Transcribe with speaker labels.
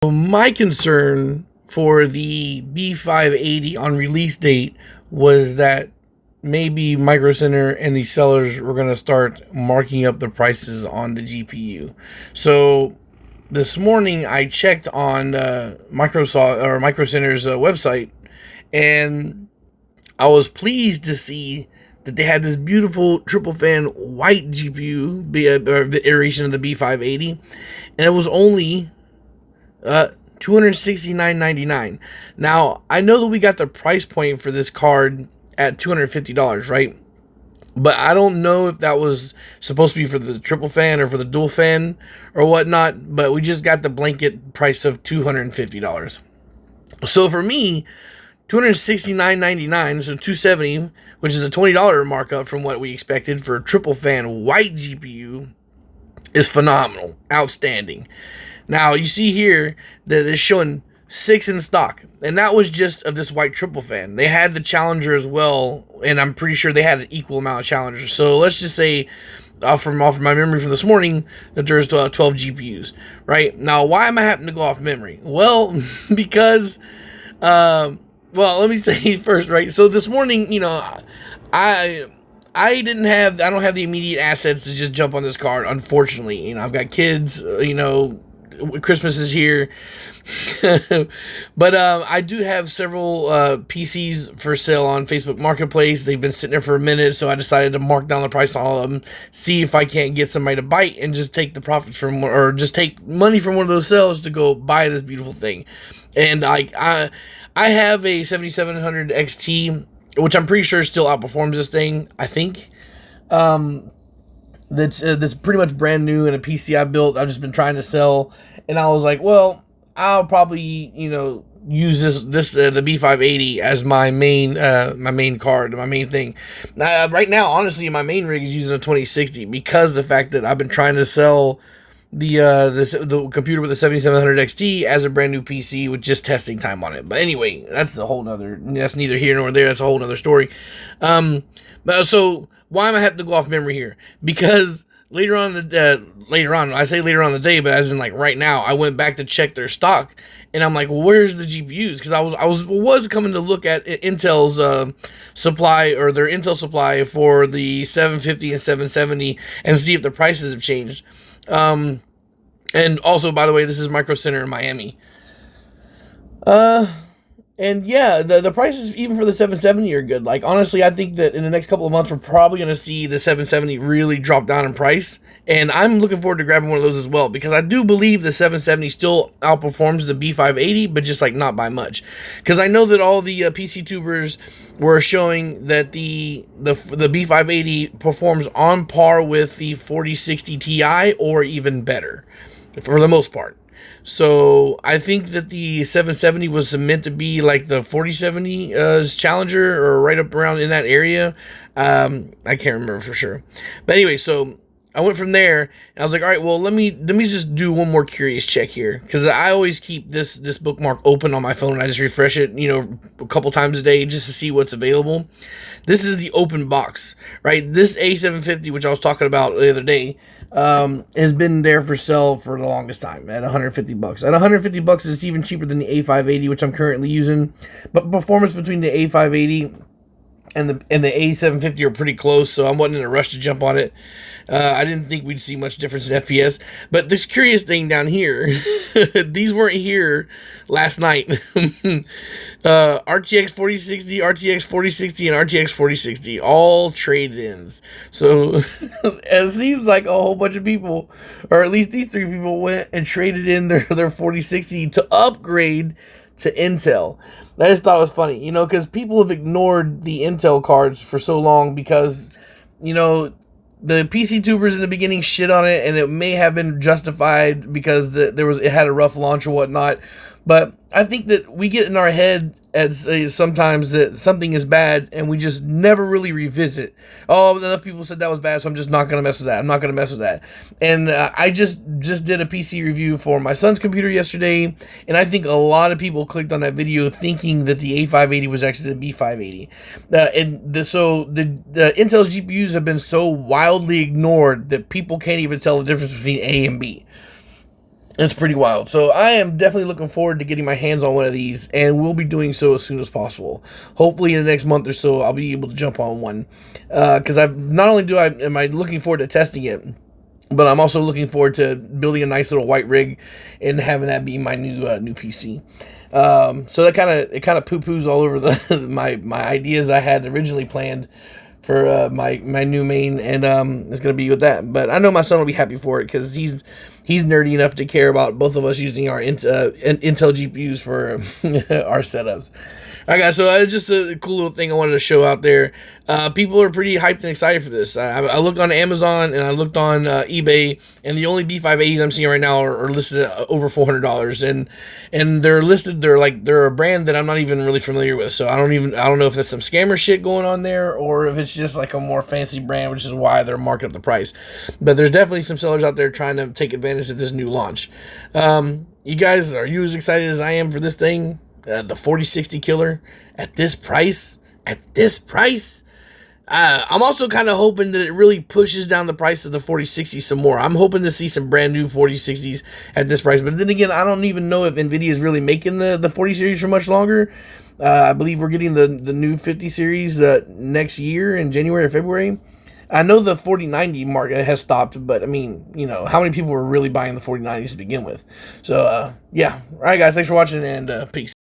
Speaker 1: My concern for the B580 on release date was that maybe Micro Center and the sellers were going to start marking up the prices on the GPU. So this morning I checked on Microsoft or Micro Center's website, and I was pleased to see that they had this beautiful triple fan white GPU iteration of the B580, and it was only $269.99. Now, I know that we got the price point for this card at $250, right? But I don't know if that was supposed to be for the triple fan or for the dual fan or whatnot, but we just got the blanket price of $250. So for me, $269.99, so $270, which is a $20 markup from what we expected for a triple fan white GPU, is phenomenal, outstanding. Now, you see here that it's showing 6 in stock, and that was just of this white triple fan. They had the Challenger as well, and I'm pretty sure they had an equal amount of Challengers. So let's just say, off of my memory from this morning, that there's 12 GPUs, right? Now, why am I having to go off memory? Well, because, well, let me say first, right? So this morning, I don't have the immediate assets to just jump on this card, unfortunately. I've got kids, Christmas is here. But I do have several PCs for sale on Facebook Marketplace. They've been sitting there for a minute, so I decided to mark down the price on all of them, see if I can't get somebody to bite and just take the profits from, or just take money from one of those sales to go buy this beautiful thing. And I have a 7700 XT, which I'm pretty sure still outperforms this thing, I think. That's pretty much brand new, and a PC I built. I've just been trying to sell, and I was like, well, I'll probably use the B580 as my main card, my main thing. Right now, honestly, my main rig is using a 2060 because of the fact that I've been trying to sell the computer with the 7700 XT as a brand new PC with just testing time on it. But anyway, that's neither here nor there. That's a whole nother story. So why am I having to go off memory here? Because later on I say later on in the day, but as in like right now, I went back to check their stock, and I'm like, well, where's the GPUs? Because I was coming to look at Intel's supply, or their Intel supply for the 750 and 770, and see if the prices have changed. And also, by the way, this is Micro Center in Miami. And yeah, the prices even for the 770 are good. Like, honestly, I think that in the next couple of months, we're probably going to see the 770 really drop down in price. And I'm looking forward to grabbing one of those as well, because I do believe the 770 still outperforms the B580, but just like not by much. Because I know that all the PC tubers were showing that the B580 performs on par with the 4060 Ti or even better for the most part. So I think that the 770 was meant to be like the 4070 Challenger, or right up around in that area. I can't remember for sure. But anyway, so I went from there, and I was like, all right, well, let me just do one more curious check here, because I always keep this bookmark open on my phone, and I just refresh it, a couple times a day just to see what's available. This is the open box, right? This A750, which I was talking about the other day, has been there for sale for the longest time at $150. At $150, it's even cheaper than the A580, which I'm currently using. But performance between the A580 and the A750 are pretty close, so I wasn't in a rush to jump on it. I didn't think we'd see much difference in FPS. But this curious thing down here, these weren't here last night. RTX 4060, RTX 4060, and RTX 4060, all trade-ins. So it seems like a whole bunch of people, or at least these 3 people, went and traded in their 4060 to upgrade to Intel. I just thought it was funny, because people have ignored the Intel cards for so long because, the PC tubers in the beginning shit on it, and it may have been justified because it had a rough launch or whatnot. But I think that we get in our head sometimes that something is bad, and we just never really revisit. Oh, enough people said that was bad, so I'm just not going to mess with that. I'm not going to mess with that. And I just did a PC review for my son's computer yesterday, and I think a lot of people clicked on that video thinking that the A580 was actually the B580. So the Intel's GPUs have been so wildly ignored that people can't even tell the difference between A and B. It's pretty wild. So I am definitely looking forward to getting my hands on one of these, and we'll be doing so as soon as possible. Hopefully, in the next month or so, I'll be able to jump on one. Because I've not only am I looking forward to testing it, but I'm also looking forward to building a nice little white rig and having that be my new PC. So that kind of poo poos all over the my ideas I had originally planned for my new main, and it's gonna be with that. But I know my son will be happy for it because he's nerdy enough to care about both of us using our Intel GPUs for our setups. All right, guys, so it's just a cool little thing I wanted to show out there. People are pretty hyped and excited for this. I looked on Amazon and I looked on eBay, and the only B580s I'm seeing right now are listed at over $400, and they're listed. They're a brand that I'm not even really familiar with, so I don't know if that's some scammer shit going on there or if it's just like a more fancy brand, which is why they're marking up the price. But there's definitely some sellers out there trying to take advantage of this new launch. You guys, are you as excited as I am for this thing? The 4060 killer at this price? I'm also kind of hoping that it really pushes down the price of the 4060 some more. I'm hoping to see some brand new 4060s at this price. But then again, I don't even know if NVIDIA is really making the 40 series for much longer. I believe we're getting the new 50 series next year in January or February. I know the 4090 market has stopped, but I mean, how many people were really buying the 4090s to begin with? So, yeah. All right, guys, thanks for watching, and peace.